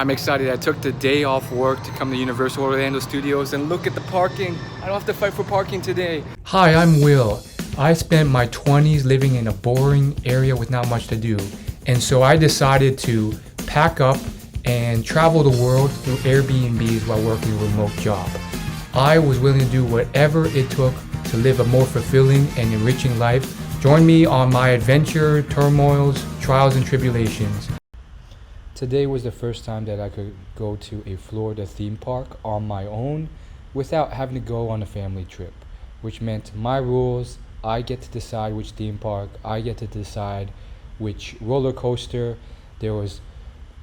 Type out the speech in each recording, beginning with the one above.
I'm excited. I took the day off work to come to Universal Orlando Studios and look at the parking. I don't have to fight for parking today. Hi, I'm Will. I spent my 20s living in a boring area with not much to do. And so I decided to pack up and travel the world through Airbnbs while working a remote job. I was willing to do whatever it took to live a more fulfilling and enriching life. Join me on my adventure, turmoils, trials, and tribulations. Today was the first time that I could go to a Florida theme park on my own without having to go on a family trip, which meant my rules. I get to decide which theme park, I get to decide which roller coaster. There was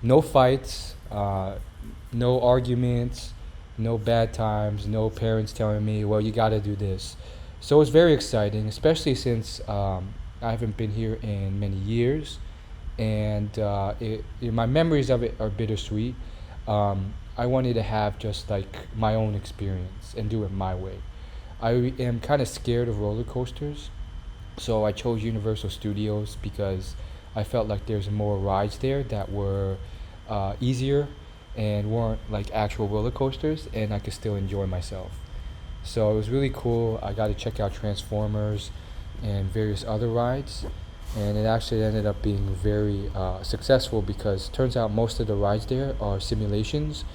no fights, no arguments, no bad times, no parents telling me, well, you gotta do this. So it was very exciting, especially since I haven't been here in many years, and my memories of it are bittersweet. I wanted to have just like my own experience and do it my way. I am kind of scared of roller coasters, so I chose Universal Studios because I felt like there's more rides there that were easier and weren't like actual roller coasters, and I could still enjoy myself. So it was really cool. I got to check out Transformers and various other rides, and it actually ended up being very successful because turns out most of the rides there are simulations,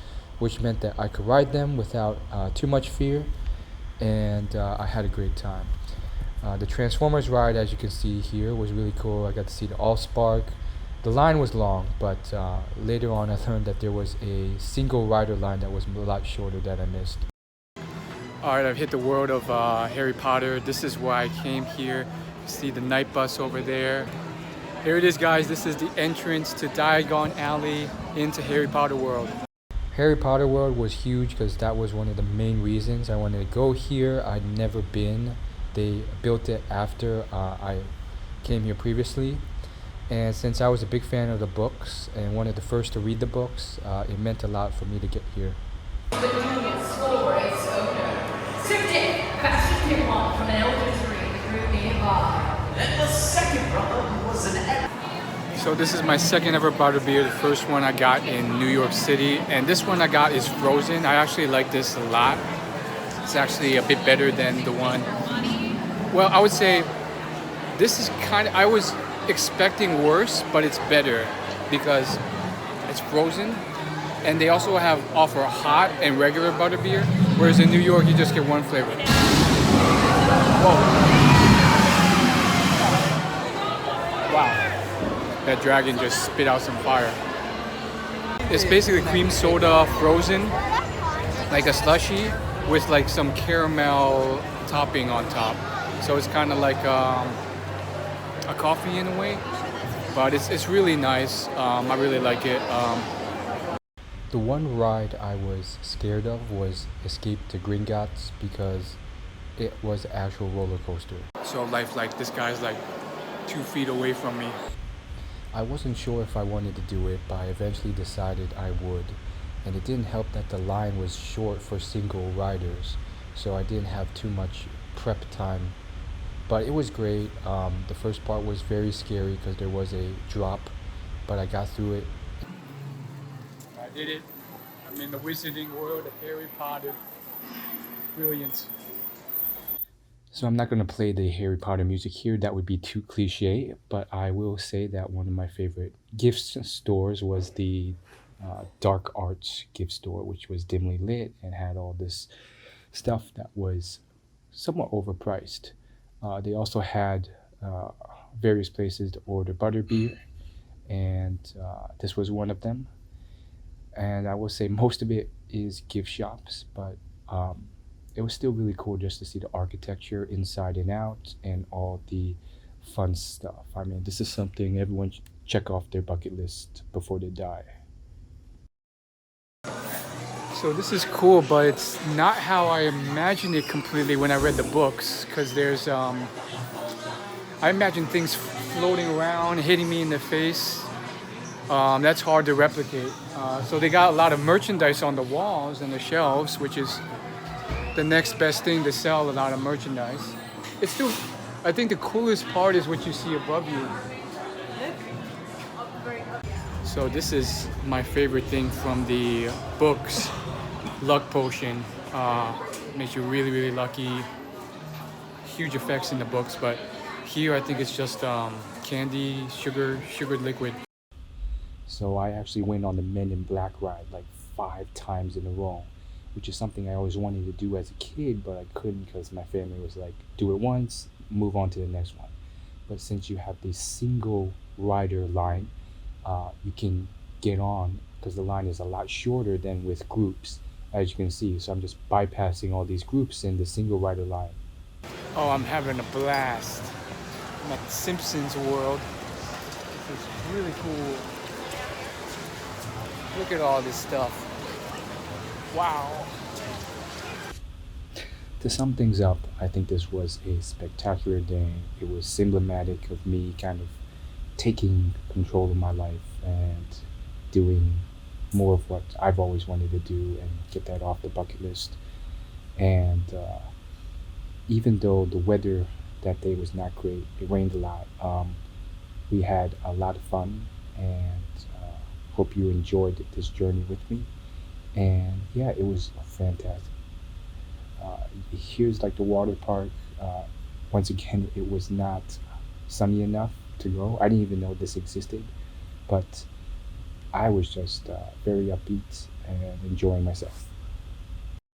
which meant that I could ride them without too much fear, and I had a great time. The Transformers ride, as you can see here, was really cool. I got to see the Allspark. The line was long, but later on I learned that there was a single rider line that was a lot shorter that I missed. Alright, I've hit the world of Harry Potter. This is why I came here. You see the night bus over there. Here it is, guys. This is the entrance to Diagon Alley into Harry Potter World. Harry Potter World was huge because that was one of the main reasons I wanted to go here. I'd never been. They built it after I came here previously. And since I was a big fan of the books and one of the first to read the books, it meant a lot for me to get here. So this is my second ever butterbeer. The first one I got in New York City, and this one I got is frozen. I actually like this a lot. It's actually a bit better than the one. Well, I would say this is I was expecting worse, but it's better because it's frozen, and they also offer hot and regular butterbeer, whereas in New York you just get one flavor. Whoa. Wow. That dragon just spit out some fire. It's basically cream soda frozen, like a slushie with like some caramel topping on top. So it's kind of like a coffee in a way, but it's really nice. I really like it. The one ride I was scared of was Escape to Gringotts because it was an actual roller coaster. So this guy's like 2 feet away from me. I wasn't sure if I wanted to do it, but I eventually decided I would. And it didn't help that the line was short for single riders, so I didn't have too much prep time. But it was great. The first part was very scary because there was a drop, but I got through it. I did it. I'm in the wizarding world of Harry Potter. Brilliant. So I'm not going to play the Harry Potter music here, that would be too cliche, but I will say that one of my favorite gift stores was the Dark Arts gift store, which was dimly lit and had all this stuff that was somewhat overpriced. They also had various places to order butterbeer, and this was one of them. And I will say most of it is gift shops, but it was still really cool just to see the architecture inside and out and all the fun stuff. I mean, this is something everyone should check off their bucket list before they die. So this is cool, but it's not how I imagined it completely when I read the books, because there's I imagine things floating around, hitting me in the face. That's hard to replicate. So they got a lot of merchandise on the walls and the shelves, which is the next best thing to sell, a lot of merchandise. It's still, I think the coolest part is what you see above you. So this is my favorite thing from the books. Luck potion. Makes you really, really lucky. Huge effects in the books, but here I think it's just candy, sugared liquid. So I actually went on the Men in Black ride like 5 times in a row, which is something I always wanted to do as a kid, but I couldn't because my family was like, do it once, move on to the next one. But since you have the single rider line, you can get on because the line is a lot shorter than with groups, as you can see. So I'm just bypassing all these groups in the single rider line. Oh, I'm having a blast. I'm at the Simpsons world. This is really cool. Look at all this stuff. Wow. To sum things up, I think this was a spectacular day. It was emblematic of me kind of taking control of my life and doing more of what I've always wanted to do and get that off the bucket list. And even though the weather that day was not great, it rained a lot. We had a lot of fun, and hope you enjoyed this journey with me. And yeah, it was fantastic. Here's like the water park. Once again, it was not sunny enough to go. I didn't even know this existed, but I was just very upbeat and enjoying myself.